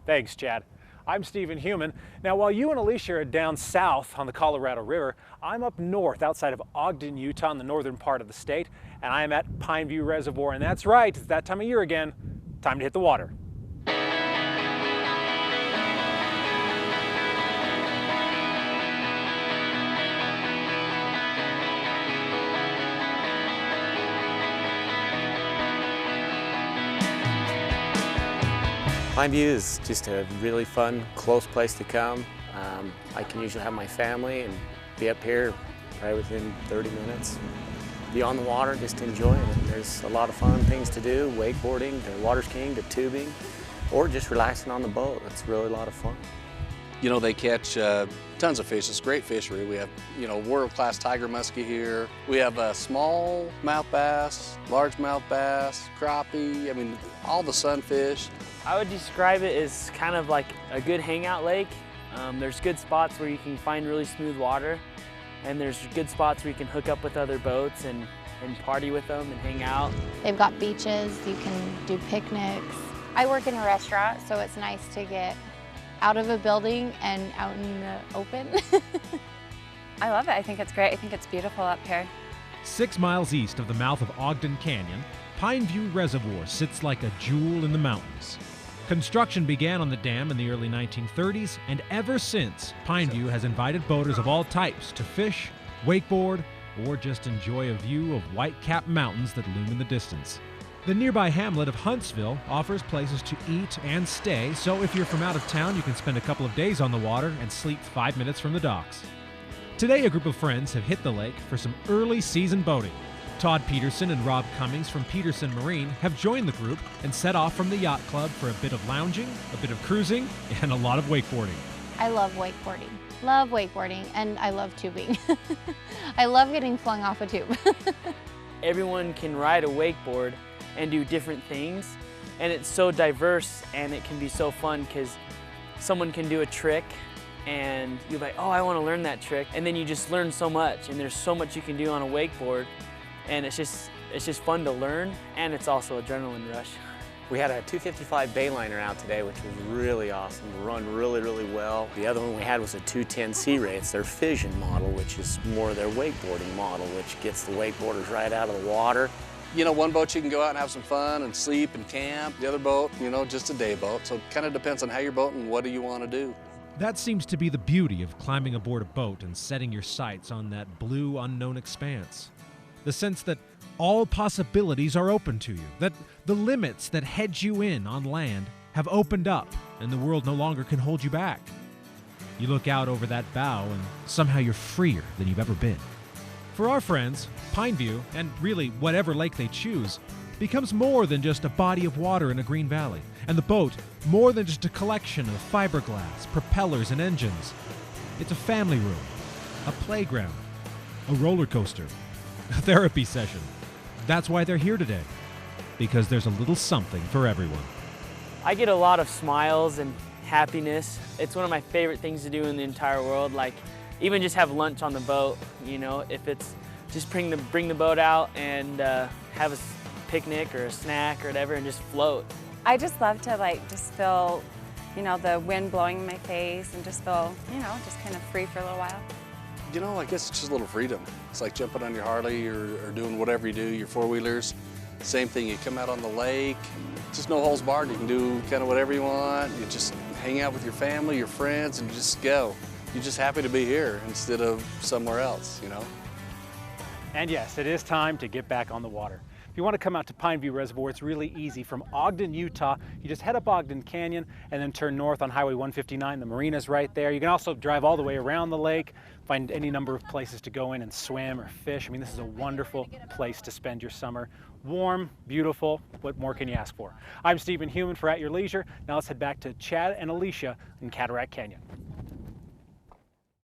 Thanks, Chad. I'm Stephen Human. Now, while you and Alicia are down south on the Colorado River, I'm up north outside of Ogden, Utah, in the northern part of the state, and I am at Pineview Reservoir. And that's right, it's that time of year again. Time to hit the water. Pineview is just a really fun, close place to come. I can usually have my family and be up here right within 30 minutes. Be on the water, just enjoying it. There's a lot of fun things to do, wakeboarding, to water skiing, to tubing, or just relaxing on the boat. It's really a lot of fun. You know, they catch tons of fish. It's a great fishery. We have, world-class tiger muskie here. We have small mouth bass, largemouth bass, crappie, all the sunfish. I would describe it as kind of like a good hangout lake. There's good spots where you can find really smooth water, and there's good spots where you can hook up with other boats and party with them and hang out. They've got beaches, you can do picnics. I work in a restaurant, so it's nice to get out of a building and out in the open. I love it. I think it's great. I think it's beautiful up here. 6 miles east of the mouth of Ogden Canyon, Pineview Reservoir sits like a jewel in the mountains. Construction began on the dam in the early 1930s, and ever since, Pineview has invited boaters of all types to fish, wakeboard, or just enjoy a view of white-capped mountains that loom in the distance. The nearby hamlet of Huntsville offers places to eat and stay, so if you're from out of town, you can spend a couple of days on the water and sleep 5 minutes from the docks. Today, a group of friends have hit the lake for some early season boating. Todd Peterson and Rob Cummings from Peterson Marine have joined the group and set off from the yacht club for a bit of lounging, a bit of cruising, and a lot of wakeboarding. I love wakeboarding, and I love tubing. I love getting flung off a tube. Everyone can ride a wakeboard and do different things, and it's so diverse, and it can be so fun because someone can do a trick and you're like, oh, I want to learn that trick, and then you just learn so much, and there's so much you can do on a wakeboard, and it's just fun to learn, and it's also adrenaline rush. We had a 255 Bayliner out today, which was really awesome. Run really, really well. The other one we had was a 210 Sea Ray. It's their Fission model, which is more their wakeboarding model, which gets the wakeboarders right out of the water. You know, one boat you can go out and have some fun and sleep and camp. The other boat, just a day boat. So it kind of depends on how you're boating and what do you want to do. That seems to be the beauty of climbing aboard a boat and setting your sights on that blue, unknown expanse. The sense that all possibilities are open to you, that the limits that hedge you in on land have opened up and the world no longer can hold you back. You look out over that bow and somehow you're freer than you've ever been. For our friends, Pineview, and really whatever lake they choose, becomes more than just a body of water in a green valley, and the boat more than just a collection of fiberglass, propellers, and engines. It's a family room, a playground, a roller coaster, a therapy session. That's why they're here today, because there's a little something for everyone. I get a lot of smiles and happiness. It's one of my favorite things to do in the entire world. Like, even just have lunch on the boat, if it's just bring the boat out and have a picnic or a snack or whatever and just float. I just love to just feel, the wind blowing in my face and just feel, just kind of free for a little while. I guess it's just a little freedom. It's like jumping on your Harley or doing whatever you do, your four-wheelers. Same thing, you come out on the lake, just no holes barred. You can do kind of whatever you want. You just hang out with your family, your friends, and just go. You're just happy to be here instead of somewhere else, And yes, it is time to get back on the water. If you want to come out to Pineview Reservoir, it's really easy. From Ogden, Utah, you just head up Ogden Canyon and then turn north on Highway 159. The marina's right there. You can also drive all the way around the lake, find any number of places to go in and swim or fish. This is a wonderful place to spend your summer. Warm, beautiful, what more can you ask for? I'm Stephen Human for At Your Leisure. Now let's head back to Chad and Alicia in Cataract Canyon.